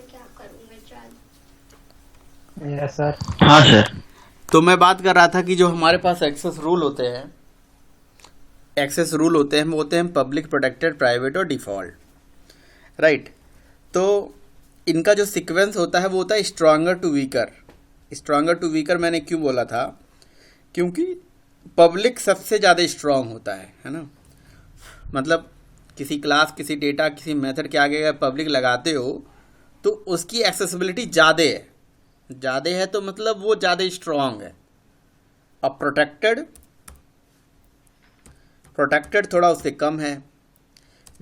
क्या करूँगा charge. Yes sir. हाँ सर। तो मैं बात कर रहा था कि जो हमारे पास एक्सेस रूल होते हैं वो होते हैं पब्लिक, प्रोटेक्टेड, प्राइवेट और डिफ़ॉल्ट, राइट। तो इनका जो सीक्वेंस होता है वो होता है stronger to weaker. Stronger to weaker मैंने क्यों बोला था, क्योंकि पब्लिक सबसे ज़्यादा स्ट्रांग होता है ना। मतलब किसी क्लास, किसी डेटा, किसी मेथड के आगे अगर पब्लिक लगाते हो तो उसकी एक्सेसिबिलिटी ज़्यादा है तो मतलब वो ज़्यादा स्ट्रांग है। अब प्रोटेक्टेड थोड़ा उससे कम है,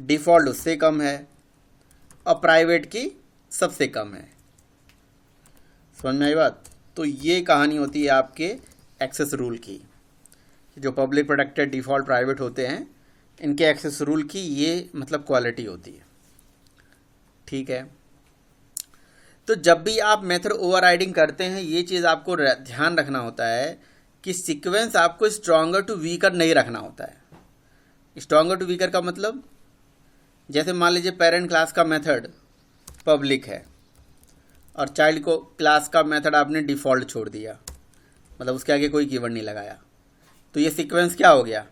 डिफ़ॉल्ट उससे कम है और प्राइवेट की सबसे कम है। समझ में आई बात। तो ये कहानी होती है आपके एक्सेस रूल की। जो पब्लिक, प्रोटेक्टेड, डिफ़ॉल्ट, प्राइवेट होते हैं, इनके एक्सेस रूल की ये मतलब क्वालिटी होती है। ठीक है। तो जब भी आप मेथड ओवरराइडिंग करते हैं ये चीज़ आपको ध्यान रखना होता है कि सीक्वेंस आपको स्ट्रॉन्गर टू वीकर नहीं रखना होता है। स्ट्रॉन्गर टू वीकर का मतलब, जैसे मान लीजिए पेरेंट क्लास का मेथड पब्लिक है और चाइल्ड को क्लास का मेथड आपने डिफ़ॉल्ट छोड़ दिया, मतलब उसके आगे कोई कीवर्ड नहीं लगाया, तो ये सीक्वेंस क्या हो गया।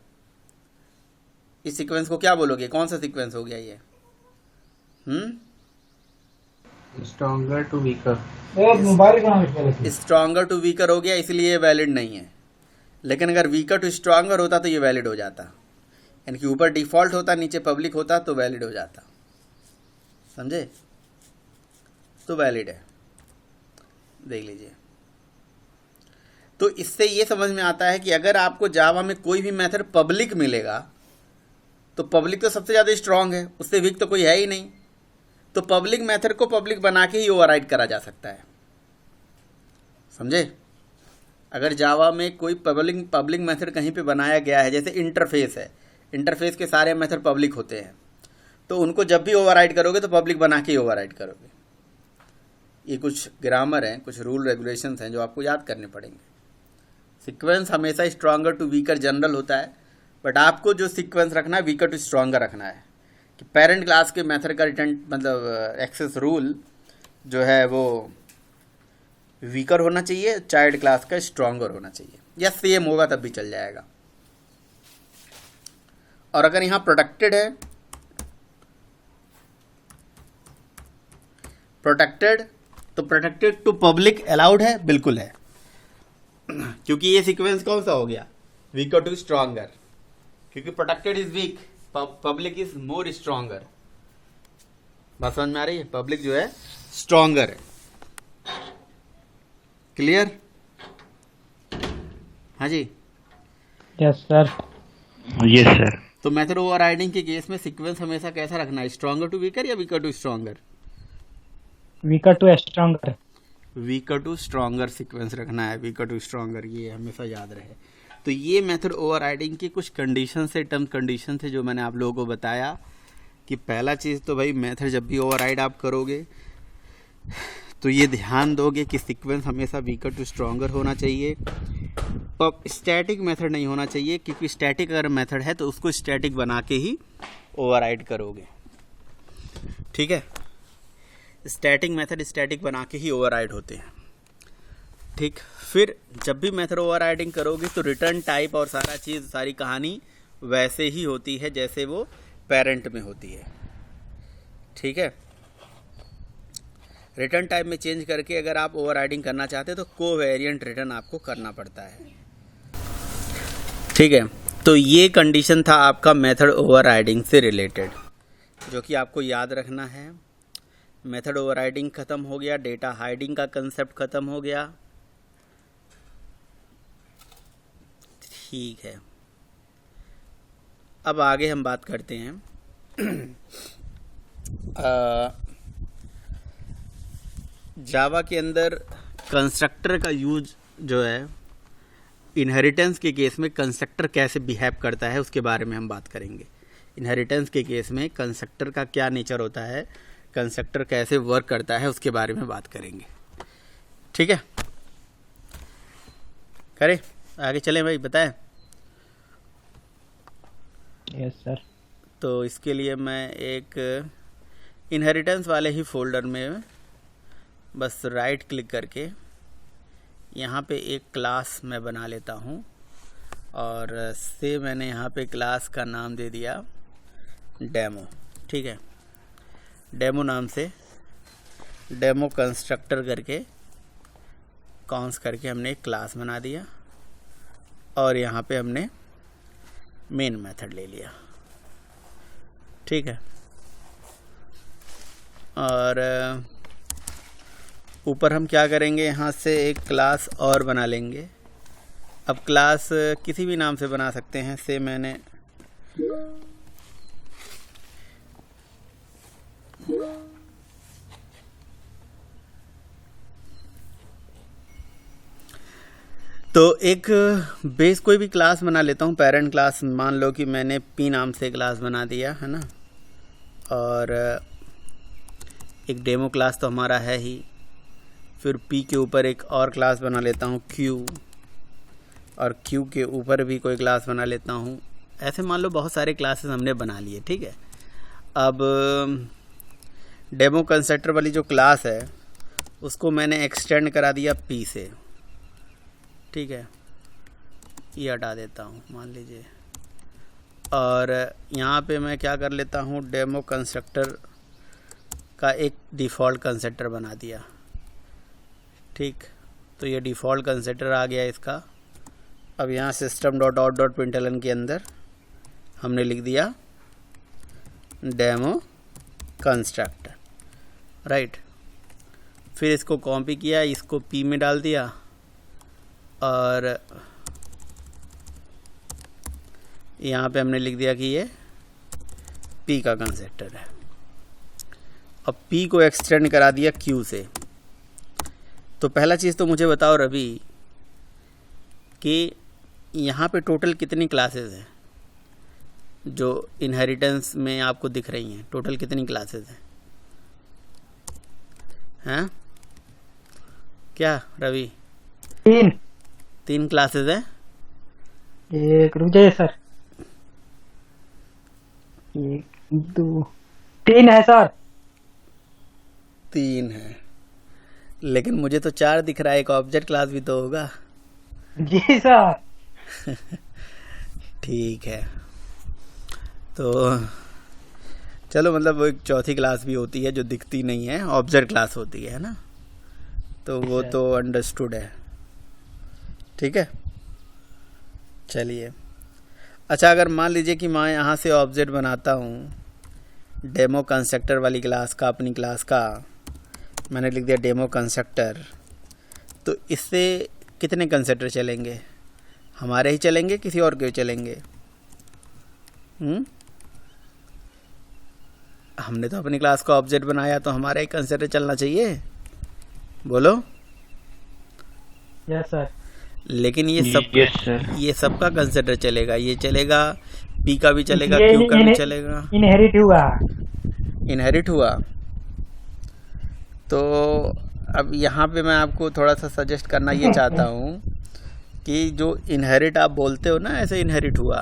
इस सीक्वेंस को क्या बोलोगे, कौन सा सीक्वेंस हो गया ये? Stronger to weaker. Stronger to weaker हो गया, इसलिए ये वैलिड नहीं है। लेकिन अगर वीकर टू स्ट्रॉन्गर होता तो ये वैलिड हो जाता, यानी कि ऊपर डिफ़ॉल्ट होता, नीचे पब्लिक होता तो वैलिड हो जाता। समझे? तो वैलिड है, देख लीजिए। तो इससे ये समझ में आता है कि अगर आपको जावा में कोई भी मेथड पब्लिक मिलेगा तो पब्लिक तो सबसे ज़्यादा स्ट्रांग है, उससे वीक तो कोई है ही नहीं। तो पब्लिक मेथड को पब्लिक बना के ही ओवरराइड करा जा सकता है। समझे? अगर जावा में कोई पब्लिक मेथड कहीं पे बनाया गया है, जैसे इंटरफेस है, इंटरफेस के सारे मेथड पब्लिक होते हैं, तो उनको जब भी ओवरराइड करोगे तो पब्लिक बना के ही ओवरराइड करोगे। ये कुछ ग्रामर हैं, कुछ रूल रेगुलेशंस हैं जो आपको याद करने पड़ेंगे। सीक्वेंस हमेशा स्ट्रांगर टू वीकर जनरल होता है, बट आपको जो सीक्वेंस रखना है वीकर टू स्ट्रांगर रखना है। कि पेरेंट क्लास के मेथड का रिटर्न मतलब एक्सेस रूल जो है वो वीकर होना चाहिए, चाइल्ड क्लास का स्ट्रांगर होना चाहिए, या सेम होगा तब भी चल जाएगा। और अगर यहाँ प्रोटेक्टेड तो प्रोटेक्टेड टू पब्लिक अलाउड है, बिल्कुल है। क्योंकि ये सीक्वेंस कौन सा हो गया, वीकर टू स्ट्रांगर, क्योंकि protected is weak, public is more stronger. बात समझ में आ रही है? पब्लिक जो है स्ट्रांगर है। क्लियर? हाँ जी। Yes sir. Yes sir. तो मेथड ओवरराइडिंग के केस में सीक्वेंस हमेशा कैसा रखना है, स्ट्रांगर टू वीकर या weaker to stronger? Weaker to stronger. Weaker to stronger sequence रखना है, वीकर टू स्ट्रांगर, ये हमेशा याद रहे। तो ये मेथड ओवरराइडिंग की कुछ कंडीशन से, टर्म कंडीशन थे जो मैंने आप लोगों को बताया। कि पहला चीज़ तो भाई, मेथड जब भी ओवरराइड आप करोगे तो ये ध्यान दोगे कि सीक्वेंस हमेशा वीकर टू स्ट्रांगर होना चाहिए। स्टैटिक मेथड नहीं होना चाहिए, क्योंकि स्टैटिक अगर मेथड है तो उसको स्टैटिक बना के ही ओवरराइड करोगे। ठीक है? स्टैटिक मेथड स्टैटिक बना के ही ओवरराइड होते हैं। ठीक। फिर जब भी मेथड ओवरराइडिंग करोगे तो रिटर्न टाइप और सारा चीज़, सारी कहानी वैसे ही होती है जैसे वो पेरेंट में होती है। ठीक है? रिटर्न टाइप में चेंज करके अगर आप ओवरराइडिंग करना चाहते हैं तो कोवेरिएंट रिटर्न आपको करना पड़ता है। ठीक है? तो ये कंडीशन था आपका मेथड ओवरराइडिंग से रिलेटेड, जो कि आपको याद रखना है। मेथड ओवरराइडिंग ख़त्म हो गया, डेटा हाइडिंग का कंसेप्ट ख़त्म हो गया। ठीक है, अब आगे हम बात करते हैं जावा के अंदर कंस्ट्रक्टर का यूज जो है, इनहेरिटेंस के केस में कंस्ट्रक्टर कैसे बिहेव करता है उसके बारे में हम बात करेंगे। इनहेरिटेंस के केस में कंस्ट्रक्टर का क्या नेचर होता है, कंस्ट्रक्टर कैसे वर्क करता है उसके बारे में बात करेंगे। ठीक है? करें आगे चलें भाई, बताएं। Yes sir. तो इसके लिए मैं एक इनहेरिटेंस वाले ही फोल्डर में बस राइट क्लिक करके यहाँ पे एक क्लास मैं बना लेता हूँ और से मैंने यहाँ पे क्लास का नाम दे दिया डेमो। ठीक है, डेमो नाम से डेमो कंस्ट्रक्टर करके कॉन्स करके हमने एक क्लास बना दिया और यहाँ पे हमने मेन मेथड ले लिया। ठीक है, और ऊपर हम क्या करेंगे, यहाँ से एक क्लास और बना लेंगे। अब क्लास किसी भी नाम से बना सकते हैं। से मैंने तो एक बेस कोई भी क्लास बना लेता हूँ। पेरेंट क्लास मान लो कि मैंने पी नाम से क्लास बना दिया है ना, और एक डेमो क्लास तो हमारा है ही। फिर पी के ऊपर एक और क्लास बना लेता हूँ क्यू, और क्यू के ऊपर भी कोई क्लास बना लेता हूँ। ऐसे मान लो बहुत सारे क्लासेस हमने बना लिए। ठीक है, अब डेमो कंस्ट्रक्टर वाली जो क्लास है उसको मैंने एक्सटेंड करा दिया पी से। ठीक है, ये हटा देता हूँ मान लीजिए, और यहाँ पे मैं क्या कर लेता हूँ, डेमो कंस्ट्रक्टर का एक डिफ़ॉल्ट कंस्ट्रक्टर बना दिया। ठीक, तो ये डिफ़ॉल्ट कंस्ट्रक्टर आ गया इसका। अब यहाँ system dot out dot println के अंदर हमने लिख दिया डेमो कंस्ट्रक्टर। राइट, फिर इसको कॉपी किया, इसको पी में डाल दिया, और यहाँ पे हमने लिख दिया कि ये पी का कंस्ट्रक्टर है। अब पी को एक्सटेंड करा दिया क्यू से। तो पहला चीज़ तो मुझे बताओ रवि कि यहाँ पे टोटल कितनी क्लासेस हैं जो इनहेरिटेंस में आपको दिख रही हैं? टोटल कितनी क्लासेस हैं? क्या रवि? 3 क्लासेस हैं। एक रुक जाइए सर, 1 2 3 है सर। 3 है, लेकिन मुझे तो 4 दिख रहा है। एक ऑब्जेक्ट क्लास भी तो होगा। जी सर। ठीक है, तो चलो, मतलब वो एक चौथी क्लास भी होती है जो दिखती नहीं है, ऑब्जेक्ट क्लास होती है ना, तो वो तो अंडरस्टूड है। ठीक है, चलिए। अच्छा, अगर मान लीजिए कि मैं यहाँ से ऑब्जेक्ट बनाता हूँ डेमो कंस्ट्रक्टर वाली क्लास का, अपनी क्लास का मैंने लिख दिया डेमो कंस्ट्रक्टर, तो इससे कितने कंस्ट्रक्टर चलेंगे? हमारे ही चलेंगे, किसी और के चलेंगे? हमने तो अपनी क्लास का ऑब्जेक्ट बनाया, तो हमारा ही कंस्ट्रक्टर चलना चाहिए। बोलो। Yes sir. लेकिन ये सब ये सबका कंस्ट्रक्टर चलेगा। ये चलेगा, पी का भी चलेगा, ये क्यू का भी चलेगा। इनहेरिट हुआ। तो अब यहाँ पे मैं आपको थोड़ा सा सजेस्ट करना ये चाहता हूँ कि जो इनहेरिट आप बोलते हो ना, ऐसे इनहेरिट हुआ,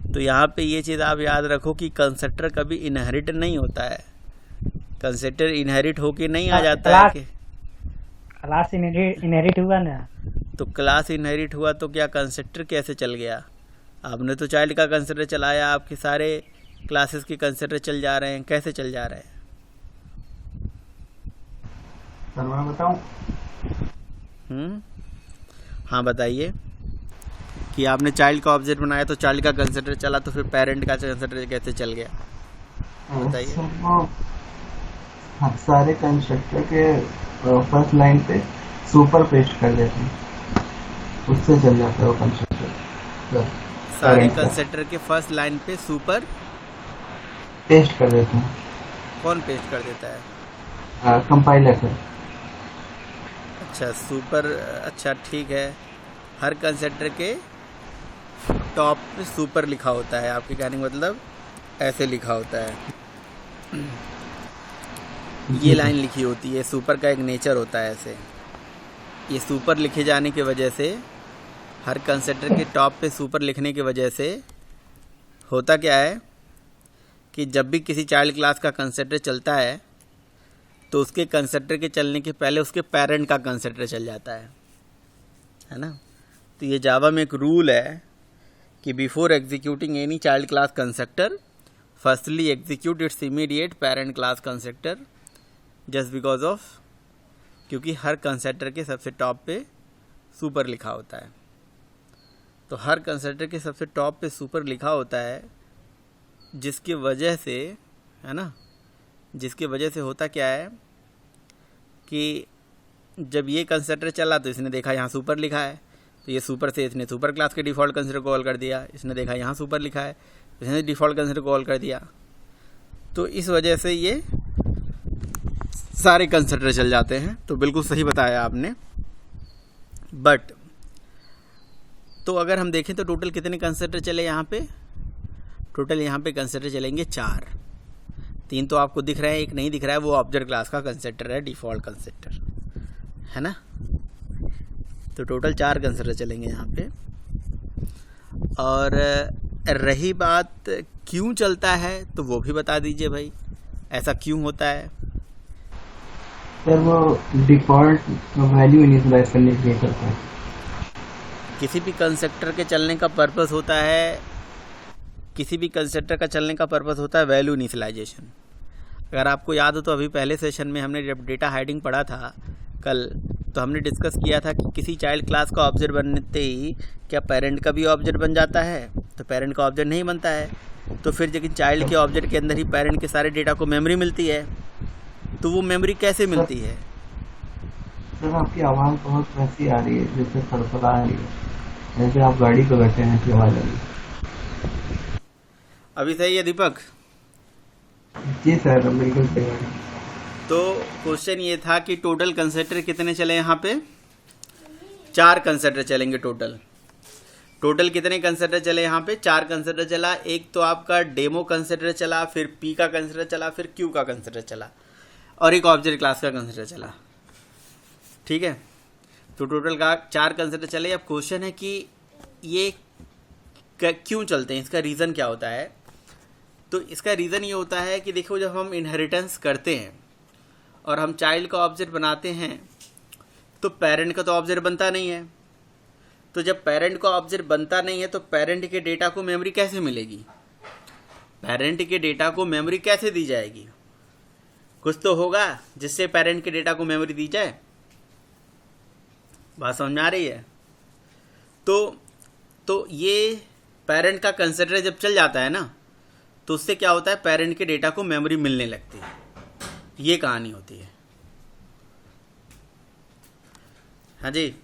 तो यहाँ पे ये चीज़ आप याद रखो कि कंस्ट्रक्टर कभी इनहेरिट नहीं होता है। कंस्ट्रक्टर इनहेरिट होके नहीं आ जाता है कि क्लास इनहेरिट हुआ ना। तो क्लास इनहेरिट हुआ तो क्या कंस्ट्रक्टर कैसे चल गया? आपने तो चाइल्ड का कंस्ट्रक्टर चलाया, आपके सारे क्लासेस के कंस्ट्रक्टर चल जा रहे हैं। कैसे चल जा रहे हैं? मैं बताऊं? हाँ बताइए। कि आपने चाइल्ड का ऑब्जेक्ट बनाया तो चाइल्ड का कंस्ट्रक्टर चला, तो फिर पेरेंट का कंस्ट्रक्टर कैसे चल गया? बताइए। सारे कंस्ट्रक्टर के फर्स्ट लाइन पे सुपर पेस्ट कर देते हैं, उससे चल जाता है वो कंस्ट्रक्टर। सारे कंस्ट्रक्टर के फर्स्ट लाइन पे सुपर पेस्ट कर देते हैं। कौन पेस्ट कर देता है? कंपाइलर से। अच्छा, सुपर। अच्छा, ठीक है। हर कंस्ट्रक्टर के टॉप पे सुपर लिखा होता है, आपके कहने का मतलब ऐसे लिखा होता है। ये लाइन लिखी होती है। सुपर का एक नेचर होता है ऐसे। ये सुपर लिखे जाने की वजह से, हर कंस्ट्रक्टर के टॉप पे सुपर लिखने की वजह से होता क्या है कि जब भी किसी चाइल्ड क्लास का कंस्ट्रक्टर चलता है तो उसके कंस्ट्रक्टर के चलने के पहले उसके पेरेंट का कंस्ट्रक्टर चल जाता है ना। तो ये जावा में एक रूल है कि before executing any child class constructor firstly execute it's immediate parent class constructor just because of, क्योंकि हर कंस्ट्रक्टर के सबसे टॉप पे सुपर लिखा होता है। तो हर कंस्ट्रक्टर के सबसे टॉप पे सुपर लिखा होता है, जिसकी वजह से, है ना, जिसकी वजह से होता क्या है कि जब ये कंस्ट्रक्टर चला तो इसने देखा यहाँ सुपर लिखा है, तो ये सुपर से इसने सुपर क्लास के डिफ़ॉल्ट कंस्ट्रक्टर कॉल कर दिया। इसने देखा यहाँ सुपर लिखा है, इसने डिफ़ॉल्ट कंस्ट्रक्टर कॉल कर दिया। तो इस वजह से ये सारे कंस्ट्रक्टर चल जाते हैं। तो बिल्कुल सही बताया आपने। बट तो अगर हम देखें तो टोटल कितने कंस्ट्रक्टर चले यहाँ पे? टोटल यहाँ पे कंस्ट्रक्टर चलेंगे 4। 3 तो आपको दिख रहे हैं, एक नहीं दिख रहा है, वो ऑब्जेक्ट क्लास का कंस्ट्रक्टर है, डिफ़ॉल्ट कंस्ट्रक्टर, है ना। तो टोटल 4 कंस्ट्रक्टर चलेंगे यहाँ पे। और रही बात क्यों चलता है, तो वो भी बता दीजिए भाई, ऐसा क्यों होता है? सर वो डिफॉल्ट वैल्यू इनिशियलाइज करने के लिए करता है। किसी भी कंस्ट्रक्टर के चलने का पर्पस होता है, किसी भी कंस्ट्रक्टर का चलने का पर्पस होता है वैल्यू इनिशियलाइजेशन। अगर आपको याद हो तो अभी पहले सेशन में हमने जब डेटा हाइडिंग पढ़ा था कल, तो हमने डिस्कस किया था कि किसी चाइल्ड क्लास का ऑब्जेक्ट बनते ही क्या पेरेंट का भी ऑब्जेक्ट बन जाता है? तो पेरेंट का ऑब्जेक्ट नहीं बनता है। तो फिर लेकिन चाइल्ड के ऑब्जेक्ट के अंदर ही पेरेंट के सारे डेटा को मेमोरी मिलती है। तो वो मेमोरी कैसे मिलती है? सर आपकी आवाज़ बहुत वैसी आ रही है जैसे फड़फड़ा आ रही है, जैसे आप गाड़ी पे बैठे हैं की आवाज़ आ रही है। अभी सही है दीपक? जी सर बिल्कुल सही है। तो क्वेश्चन ये था कि टोटल कंस्ट्रक्टर कितने चले यहाँ पे? 4 कंस्ट्रक्टर चलेंगे टोटल। टोटल कितने कंस्ट्रक्टर चले यहाँ पे? 4 कंस्ट्रक्टर चला। एक तो आपका डेमो कंस्ट्रक्टर चला, फिर पी का कंस्ट्रक्टर चला, फिर क्यू का कंस्ट्रक्टर चला, और एक ऑब्जेक्ट क्लास का कंस्ट्रक्टर चला। ठीक है, तो टोटल का 4 कंस्ट्रक्टर चले। अब क्वेश्चन है कि ये क्यों चलते हैं, इसका रीज़न क्या होता है? तो इसका रीज़न ये होता है कि देखो, जब हम इनहेरिटेंस करते हैं और हम चाइल्ड का ऑब्जेक्ट बनाते हैं तो पेरेंट का तो ऑब्जेक्ट बनता नहीं है। तो जब पेरेंट का ऑब्जेक्ट बनता नहीं है तो पेरेंट के डेटा को मेमोरी कैसे मिलेगी? पेरेंट के डेटा को मेमोरी कैसे दी जाएगी? कुछ तो होगा जिससे पेरेंट के डेटा को मेमोरी दी जाए। बात समझ में आ रही है? तो ये पेरेंट का कंस्ट्रक्टर जब चल जाता है ना, तो उससे क्या होता है, पेरेंट के डेटा को मेमोरी मिलने लगती है। ये कहानी होती है। हाँ जी,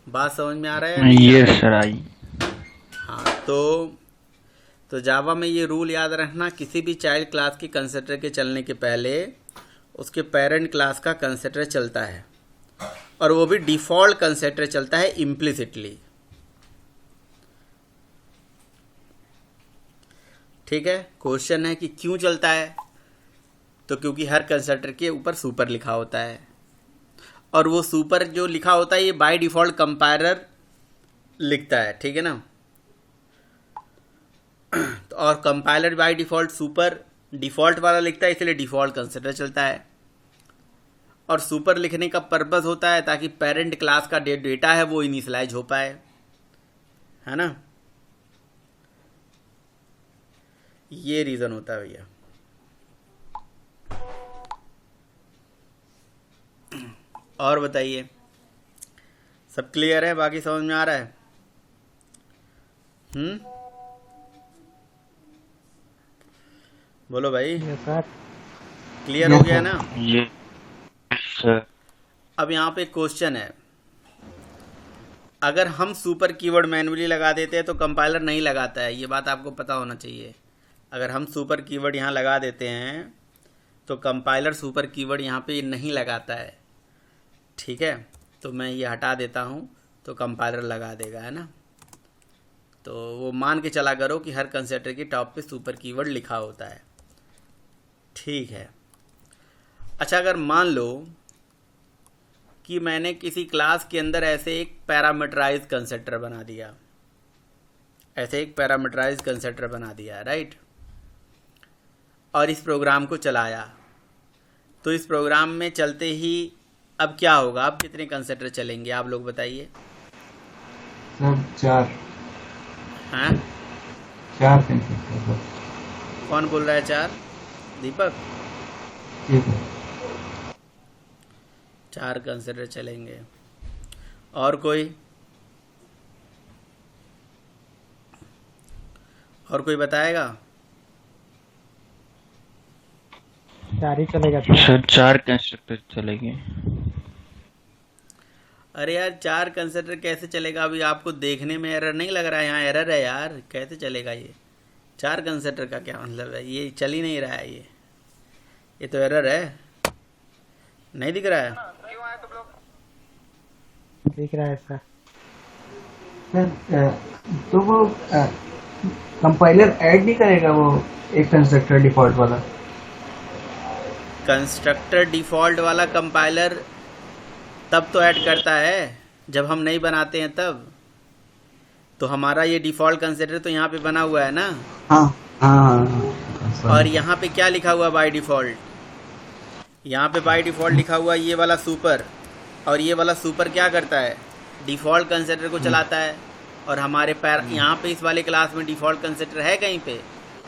बात समझ में आ रहा है? Yes sir I. हाँ, तो जावा में ये रूल याद रखना, किसी भी चाइल्ड क्लास के कंस्ट्रक्टर के चलने के पहले उसके पेरेंट क्लास का कंस्ट्रक्टर चलता है, और वो भी डिफ़ॉल्ट कंस्ट्रक्टर चलता है इम्प्लिसिटली। ठीक है, क्वेश्चन है कि क्यों चलता है? तो क्योंकि हर कंस्ट्रक्टर के ऊपर सुपर लिखा होता है, और वो सुपर जो लिखा होता है ये बाय डिफ़ॉल्ट कंपाइलर लिखता है। ठीक है ना, और compiler by default super default वाला लिखता है, इसलिए डिफ़ॉल्ट कंस्ट्रक्टर चलता है। और सुपर लिखने का पर्पस होता है ताकि पेरेंट क्लास का डेटा है वो इनिशियलाइज हो पाए, है ना। ये रीज़न होता है भैया। और बताइए, सब क्लियर है? बाकी समझ में आ रहा है? बोलो भाई, सर क्लियर हो गया ना? Yes sir. अब यहाँ पे क्वेश्चन है, अगर हम सुपर कीवर्ड मैन्युअली लगा देते हैं तो कंपाइलर नहीं लगाता है। ये बात आपको पता होना चाहिए। अगर हम सुपर कीवर्ड यहाँ लगा देते हैं तो कंपाइलर सुपर कीवर्ड यहाँ पे नहीं लगाता है। ठीक है, तो मैं ये हटा देता हूँ तो कंपाइलर लगा देगा, है ना। तो वो मान के चला करो कि हर कंस्ट्रक्टर के टॉप पे सुपर कीवर्ड लिखा होता है। ठीक है, अच्छा, अगर मान लो कि मैंने किसी क्लास के अंदर ऐसे एक पैरामीटराइज कंस्ट्रक्टर बना दिया, ऐसे एक पैरामीटराइज कंस्ट्रक्टर बना दिया, राइट, और इस प्रोग्राम को चलाया। तो इस प्रोग्राम में चलते ही अब क्या होगा, अब कितने कंस्ट्रक्टर चलेंगे आप लोग बताइए। सर 4 हैं, 4 कंस्ट्रक्टर सर। कौन बोल रहा है 4? दीपक। जी सर। 4 कंस्ट्रक्टर चलेंगे। और कोई बताएगा? 4 ही चलेगा सर। सर 4 कंस्ट्रक्टर चलेंगे। अरे यार 4 कंस्ट्रक्टर कैसे चलेगा? अभी आपको देखने में एरर नहीं लग रहा है? यहाँ एरर है यार, कैसे चलेगा ये? 4 कंस्ट्रक्टर का क्या मतलब है? ये चल ही नहीं रहा है, ये तो एरर है। नहीं दिख रहा है? दिख रहा है सर। सर तो वो कंपाइलर ऐड नहीं करेगा वो एक कंस्ट्रक्टर डिफॉल्ट वाला? कंस्ट्रक्टर डिफ़ॉल्ट वाला कंपाइलर तब तो ऐड करता है जब हम नहीं बनाते हैं तब। तो हमारा ये डिफ़ॉल्ट कंस्ट्रक्टर तो यहाँ पे बना हुआ है ना। हाँ हाँ हाँ। और यहाँ पे क्या लिखा हुआ बाय डिफ़ॉल्ट? यहाँ पे बाय डिफ़ॉल्ट लिखा हुआ ये वाला सुपर। और ये वाला सुपर क्या करता है? डिफ़ॉल्ट कंस्ट्रक्टर को चलाता है। और हमारे यहाँ पे इस वाले क्लास में डिफ़ॉल्ट कंस्ट्रक्टर है कहीं पे?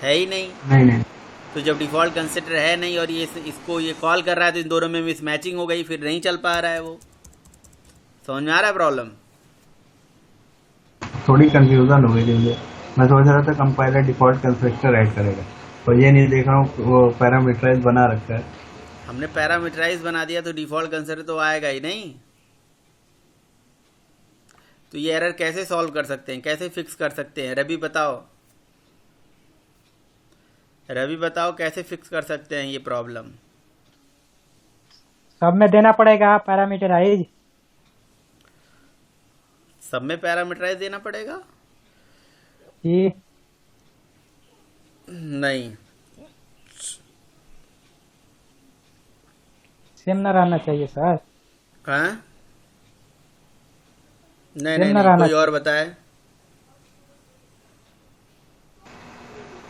है ही नहीं। नहीं। तो जब डिफ़ॉल्ट कंस्ट्रक्टर है नहीं और ये इसको ये कॉल कर रहा है तो इन दोनों में मिसमैचिंग हो गई, फिर नहीं चल पा रहा है वो। समझ में आ रहा है प्रॉब्लम? थोड़ी कंफ्यूजन हो गई थी मुझे। मैं सोच रहा था कंपाइलर डिफॉल्ट कंस्ट्रक्टर ऐड करेगा, और ये नहीं देख रहा हूँ वो पैरामीटराइज बना रखा है। हमने पैरामीटराइज बना दिया तो डिफ़ॉल्ट कंस्ट्रक्टर तो आएगा ही नहीं। तो ये एरर कैसे सॉल्व कर सकते हैं, कैसे फिक्स कर सकते हैं? रवि बताओ कैसे फिक्स कर सकते हैं ये प्रॉब्लम? सब में देना पड़ेगा पैरामीटराइज। सब में पैरामीटराइज देना पड़ेगा? जी नहीं, सेम ना रहना चाहिए सर। कहाँ? नहीं सेम नहीं ना नहीं, रहना कोई और बताए।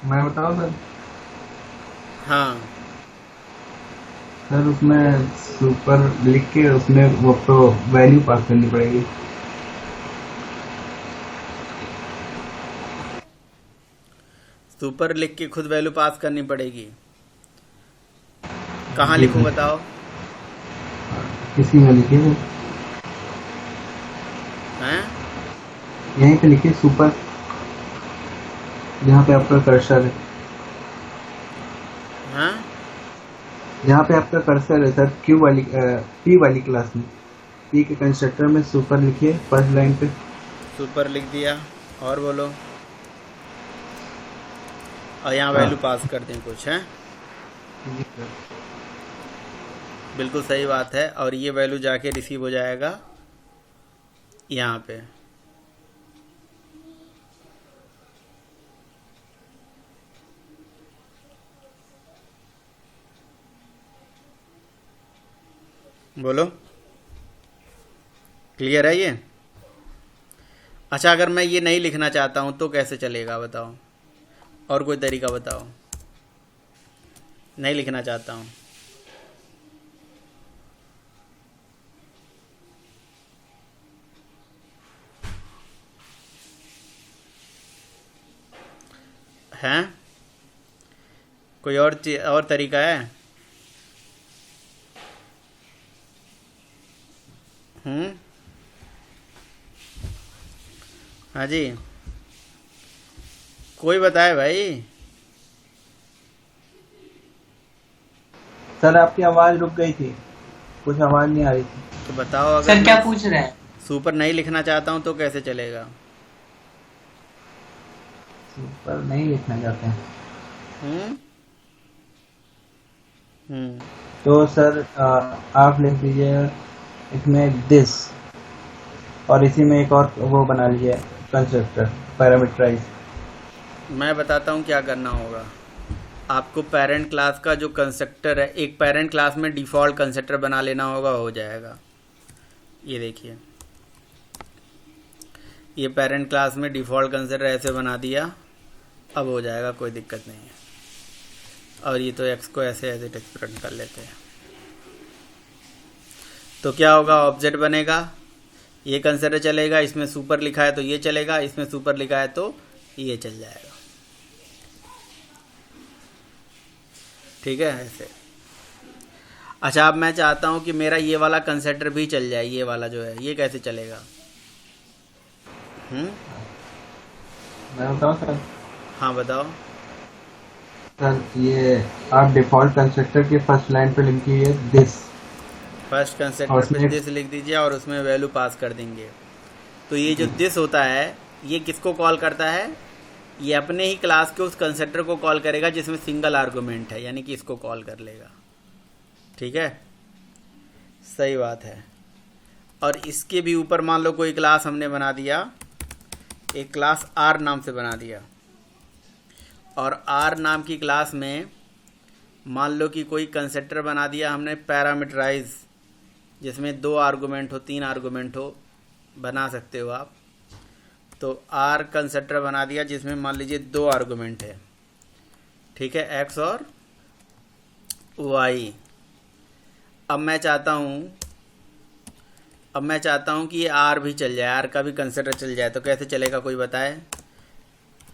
मैं बताऊँ सर? हाँ, सर उसमें सुपर लिख के उसमें वो तो वैल्यू पास करनी पड़ेगी। सुपर लिख के खुद वैल्यू पास करनी पड़ेगी। कहाँ लिखूं बताओ? किसी में लिखिए सर, हैं? यहीं पे लिखिए सुपर, जहाँ पे आपका कर्सर है। हाँ, जहाँ पे आपका कर्सर है सर, पी वाली क्लास में, पी के कंस्ट्रक्टर में सुपर लिखिए फर्स्ट लाइन पे। सुपर लिख दिया, और बोलो। और यहाँ हाँ। वैल्यू पास कर दें कुछ, हैं? बिल्कुल सही बात है। और ये वैल्यू जाके रिसीव हो जाएगा यहाँ पे। बोलो, क्लियर है ये? अच्छा, अगर मैं ये नहीं लिखना चाहता हूँ तो कैसे चलेगा बताओ? और कोई तरीका बताओ। नहीं लिखना चाहता हूँ। हैं? कोई और तरीका है? हाँ जी, कोई बताए भाई। सर आपकी आवाज रुक गई थी, कुछ आवाज नहीं आ रही थी। तो बताओ, अगर सर क्या मैं पूछ रहे हैं? सुपर नहीं लिखना चाहता हूँ तो कैसे चलेगा? सुपर नहीं लिखना चाहते हैं हम्म हम्म तो सर आप लिख दीजिए इसमें दिस, और इसी में एक और वो बना लीजिए कंस्ट्रक्टर पैरामीटराइज। मैं बताता हूँ क्या करना होगा। आपको पेरेंट क्लास का जो कंस्ट्रक्टर है, एक पेरेंट क्लास में डिफ़ॉल्ट कंस्ट्रक्टर बना लेना होगा, हो जाएगा। ये देखिए, ये पेरेंट क्लास में डिफ़ॉल्ट कंस्ट्रक्टर ऐसे बना दिया, अब हो जाएगा, कोई दिक्कत नहीं है। और ये तो एक्स को ऐसे टेक्स्ट प्रिंट कर लेते हैं। तो क्या होगा, ऑब्जेक्ट बनेगा, ये कंसिडर चलेगा, इसमें सुपर लिखा है तो ये चलेगा, इसमें सुपर लिखा है तो ये चल जाएगा। ठीक है ऐसे। अच्छा अब मैं चाहता हूँ कि मेरा ये वाला कंसिडर भी चल जाए, ये वाला जो है ये कैसे चलेगा? मैं बताऊँ सर? हाँ बताओ। सर ये आप डिफॉल्ट कंस्ट्रक्टर के फर्स्ट लाइन पे लिखी है दिस, फर्स्ट और कंस्ट्रक्टर पे उसमें दिस लिख दीजिए और उसमें वैल्यू पास कर देंगे। तो ये जो दिस होता है ये किसको कॉल करता है? ये अपने ही क्लास के उस कंस्ट्रक्टर को कॉल करेगा जिसमें सिंगल आर्गुमेंट है, यानी कि इसको कॉल कर लेगा। ठीक है, सही बात है। और इसके भी ऊपर मान लो कोई क्लास हमने बना दिया, एक क्लास आर नाम से बना दिया, और आर नाम की क्लास में मान लो कि कोई कंस्ट्रक्टर बना दिया हमने पैरामीटराइज, जिसमें 2 आर्गुमेंट हो 3 आर्गुमेंट हो, बना सकते हो आप। तो आर कंस्ट्रक्टर बना दिया जिसमें मान लीजिए 2 आर्गुमेंट है, ठीक है, एक्स और वाई। अब मैं चाहता हूँ कि ये आर भी चल जाए, आर का भी कंस्ट्रक्टर चल जाए, तो कैसे चलेगा कोई बताए?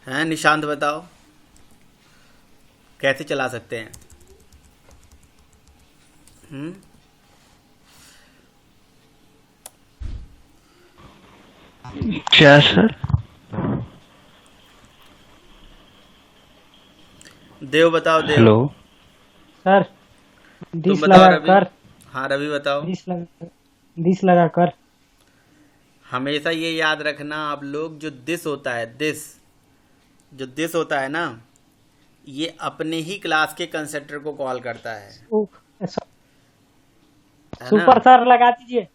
हैं निशांत बताओ कैसे चला सकते हैं? क्या सर? देव बताओ, देव। हेलो सर तुम दिस बताओ लगा रवि। कर, हाँ रवि बताओ। दिस लगा कर। हमेशा ये याद रखना आप लोग, जो दिस होता है, जो दिस होता है ना, ये अपने ही क्लास के कंस्ट्रक्टर को कॉल करता है ना? सुपर सर लगा दीजिए।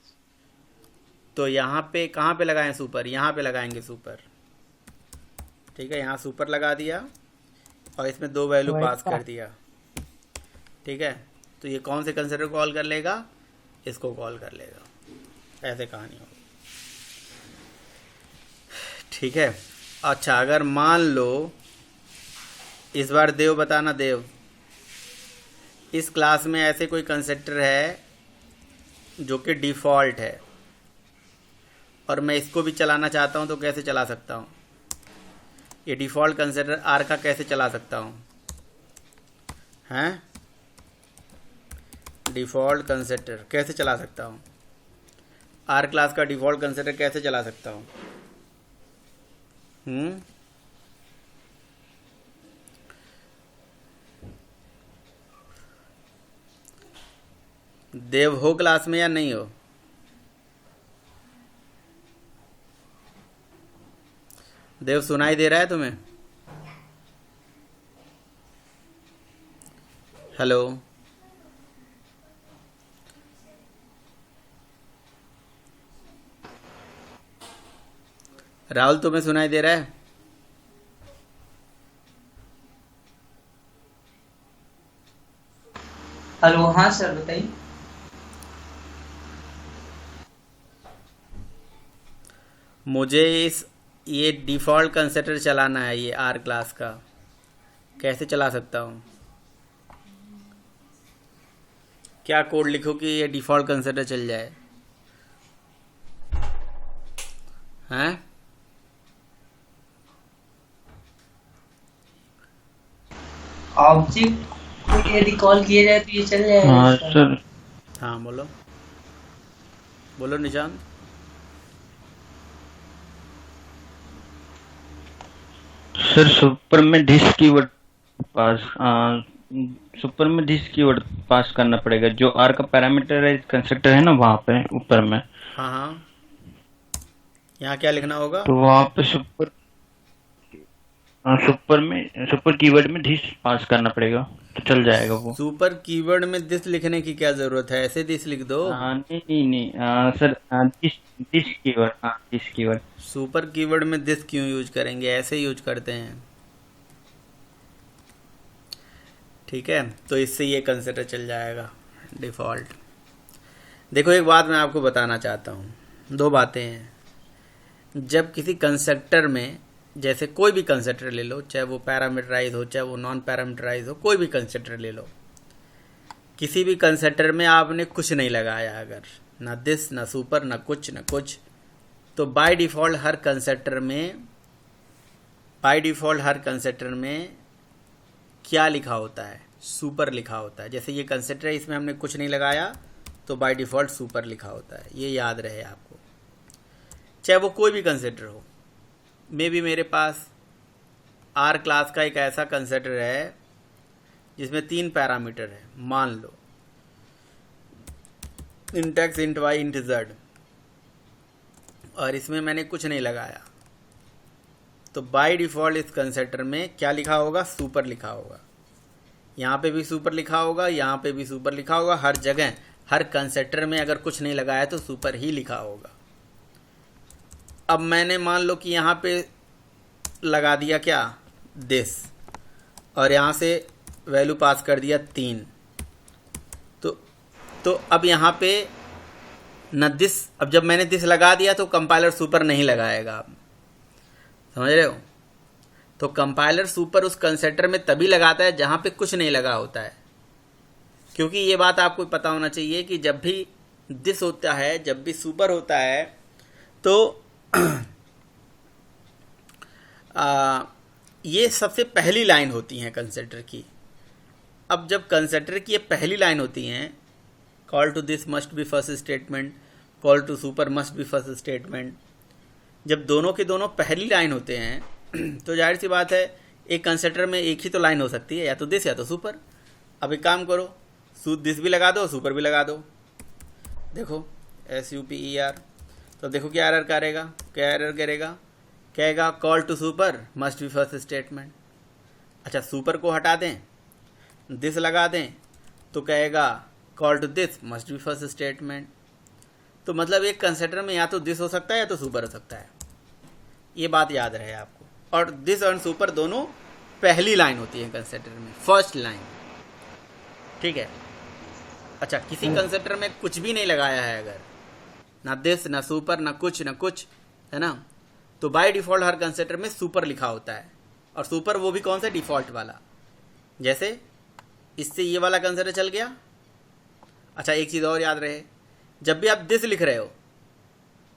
तो यहाँ पे कहाँ पे लगाएं सुपर? यहाँ पे लगाएंगे सुपर। ठीक है, यहाँ सुपर लगा दिया और इसमें 2 वैल्यू पास कर दिया। ठीक है, तो ये कौन से कंस्ट्रक्टर कॉल कर लेगा? इसको कॉल कर लेगा। ऐसे कहानी होगी। ठीक है। अच्छा अगर मान लो, इस बार देव बताना, देव इस क्लास में ऐसे कोई कंस्ट्रक्टर है जो कि डिफ़ॉल्ट है और मैं इसको भी चलाना चाहता हूं, तो कैसे चला सकता हूं? ये डिफ़ॉल्ट कंस्ट्रक्टर आर का कैसे चला सकता हूं? हैं, डिफ़ॉल्ट कंस्ट्रक्टर कैसे चला सकता हूं? आर क्लास का डिफ़ॉल्ट कंस्ट्रक्टर कैसे चला सकता हूं? देव हो क्लास में या नहीं हो? देव सुनाई दे रहा है तुम्हें? हेलो, राहुल तुम्हें सुनाई दे रहा है? हेलो, हाँ सर बताइए। मुझे ये डिफ़ॉल्ट कंस्ट्रक्टर चलाना है, ये आर क्लास का, कैसे चला सकता हूँ? क्या कोड लिखो कि ये डिफ़ॉल्ट कंस्ट्रक्टर चल जाए? हैं? ऑब्जेक्ट को यदि कॉल किया जाए तो ये चल जाएगा हाँ सर। सर। हाँ बोलो, बोलो निशांत। सर सुपर में दिस कीवर्ड पास सुपर में दिस कीवर्ड पास करना पड़ेगा, जो आर का पैरामीटराइज कंस्ट्रक्टर है ना, वहाँ पे ऊपर में। हाँ हाँ, यहाँ क्या लिखना होगा? तो वहाँ पे सुपर कीवर्ड में दिस पास करना पड़ेगा, तो चल जाएगा वो। सुपर कीवर्ड में दिस लिखने की क्या जरूरत है? ऐसे दिस लिख दो। नहीं sir, this keyword, this keyword. Super keyword में दिस क्यों यूज करेंगे? ऐसे यूज करते हैं। ठीक है, तो इससे ये कंसिडर चल जाएगा डिफ़ॉल्ट। देखो एक बात मैं आपको बताना चाहता हूँ, 2 बातें हैं। जब किसी कंस्ट्रक्टर में, जैसे कोई भी कंस्ट्रक्टर ले लो, चाहे वो पैरामीटराइज हो चाहे वो नॉन पैरामीटराइज हो, कोई भी कंस्ट्रक्टर ले लो, किसी भी कंस्ट्रक्टर में आपने कुछ नहीं लगाया अगर, ना दिस, ना सुपर, ना कुछ, ना कुछ। तो बाय डिफ़ॉल्ट हर कंस्ट्रक्टर में क्या लिखा होता है? सुपर लिखा होता है। जैसे ये कंस्ट्रक्टर है, इसमें हमने कुछ नहीं लगाया तो बाय डिफ़ॉल्ट सुपर लिखा होता है। ये याद रहे आपको, चाहे वो कोई भी कंस्ट्रक्टर हो। मे भी मेरे पास आर क्लास का एक ऐसा कंस्ट्रक्टर है जिसमें 3 पैरामीटर है, मान लो int x, int y, int z, और इसमें मैंने कुछ नहीं लगाया, तो बाय डिफ़ॉल्ट इस कंस्ट्रक्टर में क्या लिखा होगा? सुपर लिखा होगा। यहाँ पे भी सुपर लिखा होगा, यहाँ पे भी सुपर लिखा होगा। हर जगह, हर कंस्ट्रक्टर में अगर कुछ नहीं लगाया तो सुपर ही लिखा होगा। अब मैंने मान लो कि यहाँ पे लगा दिया क्या? दिस, और यहाँ से वैल्यू पास कर दिया 3। तो अब यहाँ पे न दिस, अब जब मैंने दिस लगा दिया तो कंपाइलर सुपर नहीं लगाएगा। आप समझ रहे हो? तो कंपाइलर सुपर उस कंस्ट्रक्टर में तभी लगाता है जहाँ पे कुछ नहीं लगा होता है। क्योंकि ये बात आपको पता होना चाहिए कि जब भी दिस होता है, जब भी सुपर होता है, तो ये सबसे पहली लाइन होती हैं कंस्ट्रक्टर की। अब जब कंस्ट्रक्टर की ये पहली लाइन होती हैं, call to this must be first statement, call to super must be first statement, जब दोनों के दोनों पहली लाइन होते हैं तो जाहिर सी बात है एक कंस्ट्रक्टर में एक ही तो लाइन हो सकती है, या तो दिस या तो सुपर। अब एक काम करो, दिस भी लगा दो, सुपर भी लगा दो। देखो SUPER, तो देखो क्या एरर करेगा, क्या एरर करेगा? कहेगा call to super must be first statement. अच्छा, सुपर को हटा दें, दिस लगा दें, तो कहेगा call to this must be first statement. तो मतलब एक कंस्ट्रक्टर में या तो दिस हो सकता है या तो सुपर हो सकता है। ये बात याद रहे आपको। और दिस और सुपर दोनों पहली लाइन होती है कंस्ट्रक्टर में, फर्स्ट लाइन। ठीक है। अच्छा, किसी कंस्ट्रक्टर में कुछ भी नहीं लगाया है, अगर ना दिस, ना सुपर, ना कुछ, है ना, तो बाय डिफ़ॉल्ट हर कंस्ट्रक्टर में सुपर लिखा होता है। और सुपर वो भी कौन सा? डिफ़ॉल्ट वाला। जैसे इससे ये वाला कंस्ट्रक्टर चल गया। अच्छा, एक चीज़ और याद रहे, जब भी आप दिस लिख रहे हो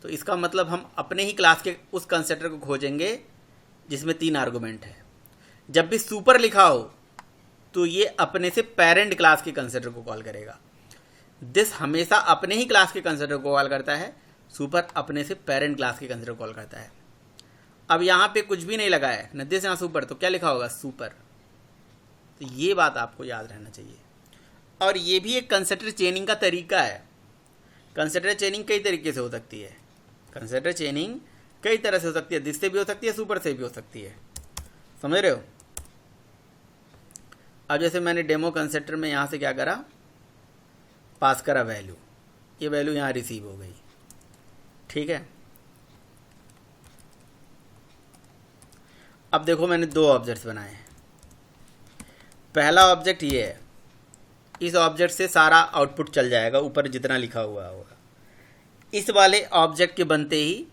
तो इसका मतलब हम अपने ही क्लास के उस कंस्ट्रक्टर को खोजेंगे जिसमें 3 आर्गुमेंट है। जब भी सुपर लिखा हो तो ये अपने से पेरेंट क्लास के कंस्ट्रक्टर को कॉल करेगा। दिस हमेशा अपने ही क्लास के कंस्ट्रक्टर को कॉल करता है, सुपर अपने से पेरेंट क्लास के कंस्ट्रक्टर को कॉल करता है। अब यहाँ पे कुछ भी नहीं लगा है, न दिस ना सुपर, तो क्या लिखा होगा? सुपर। तो ये बात आपको याद रहना चाहिए। और ये भी एक कंस्ट्रक्टर चेनिंग का तरीका है। कंस्ट्रक्टर चेनिंग कई तरीके से हो सकती है। कंस्ट्रक्टर चेनिंग कई तरह से हो सकती है, दिस से भी हो सकती है, सुपर से भी हो सकती है। समझ रहे हो? अब जैसे मैंने डेमो कंस्ट्रक्टर में यहाँ से क्या करा? पास करा वैल्यू, ये वैल्यू यहाँ रिसीव हो गई। ठीक है। अब देखो, मैंने 2 ऑब्जेक्ट्स बनाए हैं। पहला ऑब्जेक्ट ये है, इस ऑब्जेक्ट से सारा आउटपुट चल जाएगा, ऊपर जितना लिखा हुआ होगा। इस वाले ऑब्जेक्ट के बनते ही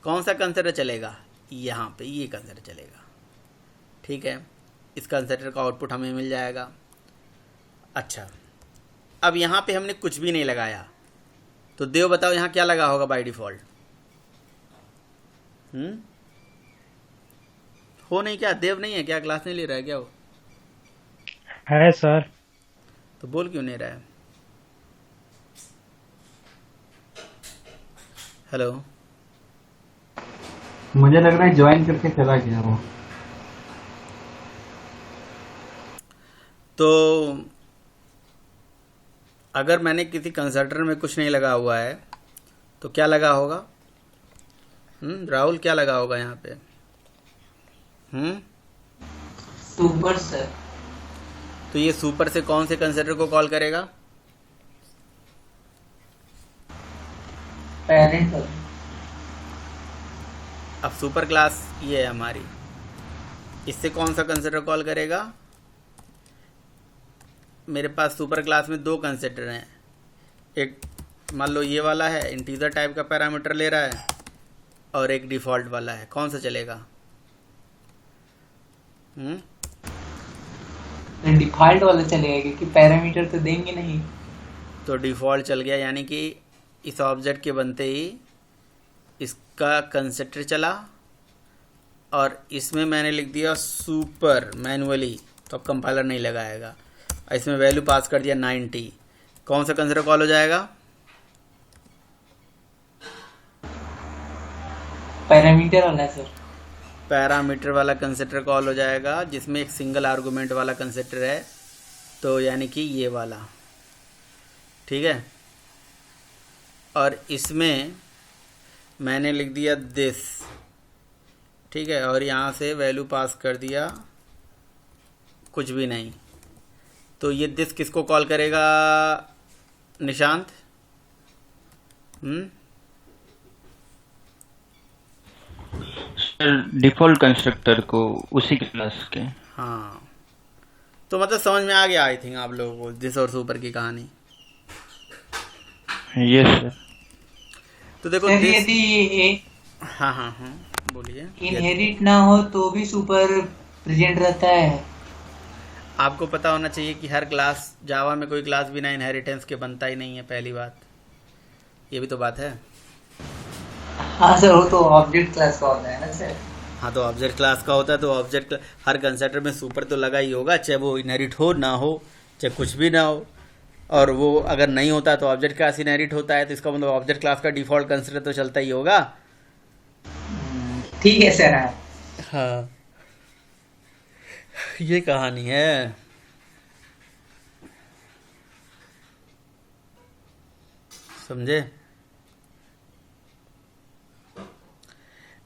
कौन सा कंस्ट्रक्टर चलेगा? यहाँ पे ये कंस्ट्रक्टर चलेगा। ठीक है, इस कंस्ट्रक्टर का आउटपुट हमें मिल जाएगा। अच्छा, अब यहाँ पे हमने कुछ भी नहीं लगाया, तो देव बताओ यहाँ क्या लगा होगा बाय डिफ़ॉल्ट? हो नहीं क्या? देव नहीं है क्या? क्लास नहीं ले रहा है क्या वो? है सर। तो बोल क्यों नहीं रहा है? हेलो, मुझे लग रहा है ज्वाइन करके चला गया वो। तो अगर मैंने किसी कंस्ट्रक्टर में कुछ नहीं लगा हुआ है तो क्या लगा होगा? राहुल क्या लगा होगा यहाँ पे? Super sir. तो ये सुपर से कौन से कंस्ट्रक्टर को कॉल करेगा? पेरेंट। अब सुपर क्लास ये है हमारी, इससे कौन सा कंस्ट्रक्टर कॉल करेगा? मेरे पास सुपर क्लास में 2 कंस्ट्रक्टर हैं। एक मान लो ये वाला है, इंटीजर टाइप का पैरामीटर ले रहा है, और एक डिफ़ॉल्ट वाला है। कौन सा चलेगा? डिफॉल्ट वाला चलेगा, क्योंकि पैरामीटर तो देंगे नहीं। तो डिफ़ॉल्ट चल गया, यानी कि इस ऑब्जेक्ट के बनते ही इसका कंस्ट्रक्टर चला और इसमें मैंने लिख दिया सुपर मैनुअली, तो अब कंपाइलर नहीं लगाएगा। इसमें वैल्यू पास कर दिया 90। कौन सा कंस्ट्रक्टर कॉल हो जाएगा? पैरामीटर वाला सर। पैरामीटर वाला कंस्ट्रक्टर कॉल हो जाएगा, जिसमें एक सिंगल आर्गुमेंट वाला कंस्ट्रक्टर है, तो यानी कि ये वाला, ठीक है। और इसमें मैंने लिख दिया दिस, ठीक है, और यहाँ से वैल्यू पास कर दिया कुछ भी नहीं। तो ये दिस किसको कॉल करेगा निशांत? सर डिफॉल्ट कंस्ट्रक्टर को उसी क्लास के। हाँ, तो मतलब समझ में आ गया आई थिंक आप लोगों को दिस और सुपर की कहानी। Yes sir. तो देखो सर दिस, यदि हाँ हाँ हाँ बोलिए। इनहेरिट ना हो तो भी सुपर प्रेजेंट रहता है। आपको पता होना चाहिए कि हर क्लास, जावा में कोई क्लास बिना इनहेरिटेंस के बनता ही नहीं है, पहली बात। ये भी तो बात है। हाँ सर, वो तो ऑब्जेक्ट क्लास का होता है ना सर। हाँ, तो ऑब्जेक्ट क्लास का होता है, तो ऑब्जेक्ट हर कंस्ट्रक्टर में सुपर तो लगा ही होगा, चाहे वो इनहेरिट हो ना हो, चाहे कुछ भी ना हो। और वो अगर नहीं होता तो ऑब्जेक्ट क्लास इनहेरिट होता है, तो इसका मतलब ऑब्जेक्ट क्लास का डिफॉल्ट कंस्ट्रक्टर तो चलता ही होगा। ठीक है सर। हाँ हाँ, ये कहानी है। समझे?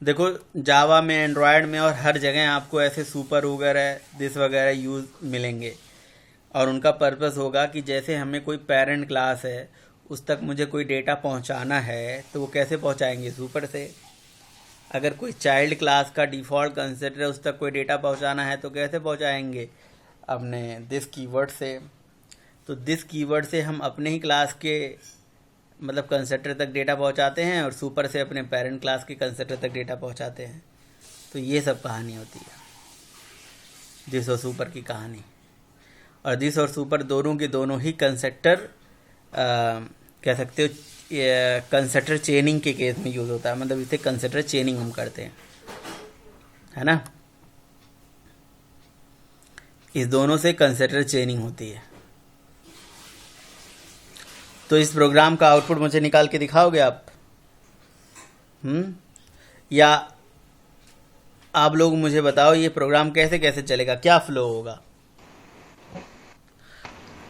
देखो जावा में, एंड्रॉयड में और हर जगह आपको ऐसे सुपर वगैरह, दिस वगैरह यूज मिलेंगे, और उनका पर्पस होगा कि जैसे हमें कोई पेरेंट क्लास है उस तक मुझे कोई डेटा पहुंचाना है, तो वो कैसे पहुंचाएंगे? सुपर से। अगर कोई चाइल्ड क्लास का डिफ़ॉल्ट कंस्ट्रक्टर है, उस तक कोई डेटा पहुंचाना है तो कैसे पहुंचाएंगे? अपने दिस कीवर्ड से। तो दिस कीवर्ड से हम अपने ही क्लास के मतलब कंस्ट्रक्टर तक डेटा पहुंचाते हैं, और सुपर से अपने पेरेंट क्लास के कंस्ट्रक्टर तक डेटा पहुंचाते हैं। तो ये सब कहानी होती है दिस और सुपर की कहानी। और दिस और सुपर दोनों के दोनों ही कंस्ट्रक्टर कह सकते हो कंस्ट्रक्टर चेनिंग के केस में यूज़ होता है, मतलब इसे कंस्ट्रक्टर चेनिंग हम करते हैं, है ना। इस दोनों से कंस्ट्रक्टर चेनिंग होती है। तो इस प्रोग्राम का आउटपुट मुझे निकाल के दिखाओगे आप? या आप लोग मुझे बताओ ये प्रोग्राम कैसे कैसे चलेगा, क्या फ्लो होगा?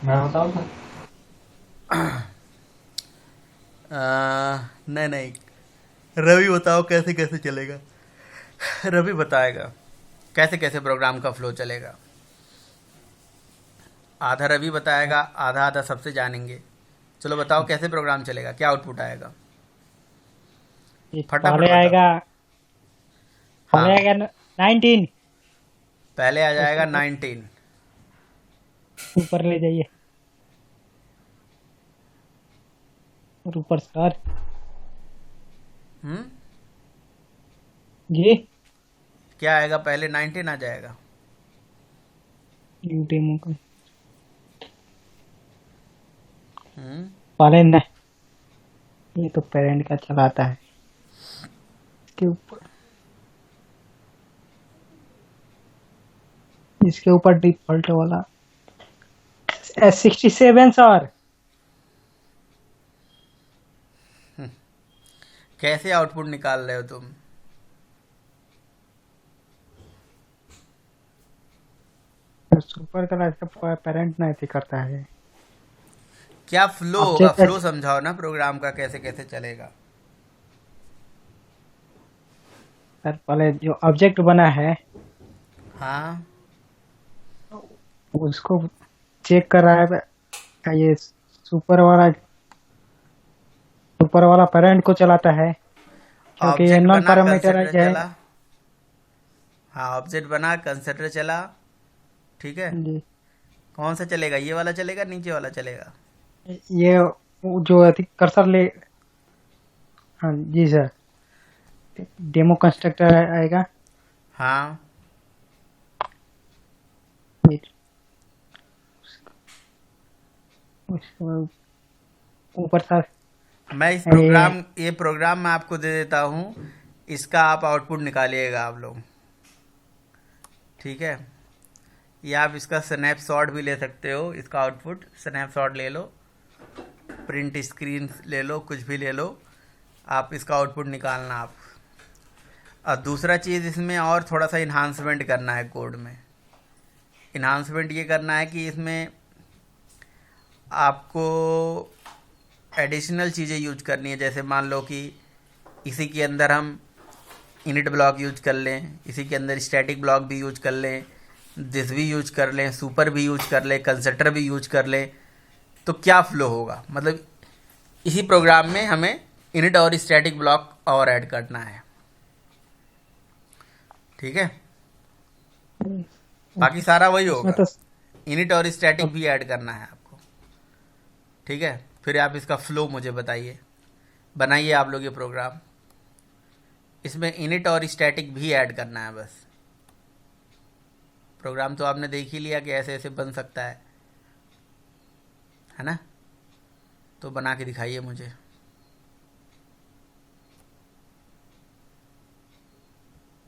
मैं बताऊँ सर। नहीं, रवि बताओ कैसे कैसे चलेगा। रवि बताएगा कैसे कैसे प्रोग्राम का फ्लो चलेगा। आधा रवि बताएगा, आधा आधा सबसे जानेंगे। चलो बताओ कैसे प्रोग्राम चलेगा, क्या आउटपुट आएगा? फटाफट पहले बताओ। आएगा हाँ, 19 पहले आ जाएगा 19। ऊपर ले जाइए और ऊपर सर जी क्या आएगा? पहले 19 आ जाएगा। डेमो का हम्म पहले न, ये तो पेरेंट का चलाता है, इसके ऊपर डिफॉल्ट वाला S67 सर। कैसे आउटपुट निकाल रहे हो तुम? सुपर का इसका पेरेंट नहीं थी करता है। क्या फ्लो होगा? फ्लो समझाओ ना प्रोग्राम का, कैसे कैसे चलेगा। सर पहले जो ऑब्जेक्ट बना है हाँ, उसको चेक कर रहा है, क्या ये सुपर वाला पेरेंट को चलाता है, क्योंकि ये ऑब्जेक्ट नॉन बना, पैरामीटराइज्ड कंस्ट्रक्टर है। चला। हाँ, ऑब्जेक्ट बना, कंस्ट्रक्टर चला, ठीक है। जी, कौन सा चलेगा? ये वाला चलेगा, नीचे वाला चलेगा? ये जो कर्सर ले, हाँ जी सर, डेमो कंस्ट्रक्टर आएगा। हाँ, उसके बाद ऊपर सर मैं इस ये प्रोग्राम मैं आपको दे देता हूँ, इसका आप आउटपुट निकालिएगा आप लोग, ठीक है। या आप इसका स्नैपशॉट भी ले सकते हो, इसका आउटपुट स्नैपशॉट ले लो, प्रिंट स्क्रीन ले लो, कुछ भी ले लो, आप इसका आउटपुट निकालना आप। और दूसरा चीज़ इसमें और थोड़ा सा इन्हांसमेंट करना है कोड में। इन्हांसमेंट ये करना है कि इसमें आपको एडिशनल चीज़ें यूज करनी है। जैसे मान लो कि इसी के अंदर हम इनिट ब्लॉक यूज कर लें, इसी के अंदर स्टैटिक ब्लॉक भी यूज कर लें, दिस भी यूज कर लें, सुपर भी यूज कर लें, कंस्ट्रक्टर भी यूज कर लें, तो क्या फ्लो होगा। मतलब इसी प्रोग्राम में हमें इनिट और स्टैटिक ब्लॉक और ऐड करना है, ठीक है। बाकी सारा वही इसमें होगा, तो इनिट और स्टैटिक भी ऐड करना है आपको, ठीक है। फिर आप इसका फ्लो मुझे बताइए, बनाइए आप लोग ये प्रोग्राम। इसमें इनिट और स्टैटिक भी ऐड करना है बस। प्रोग्राम तो आपने देख ही लिया कि ऐसे ऐसे बन सकता है ना। तो बना के दिखाइए मुझे।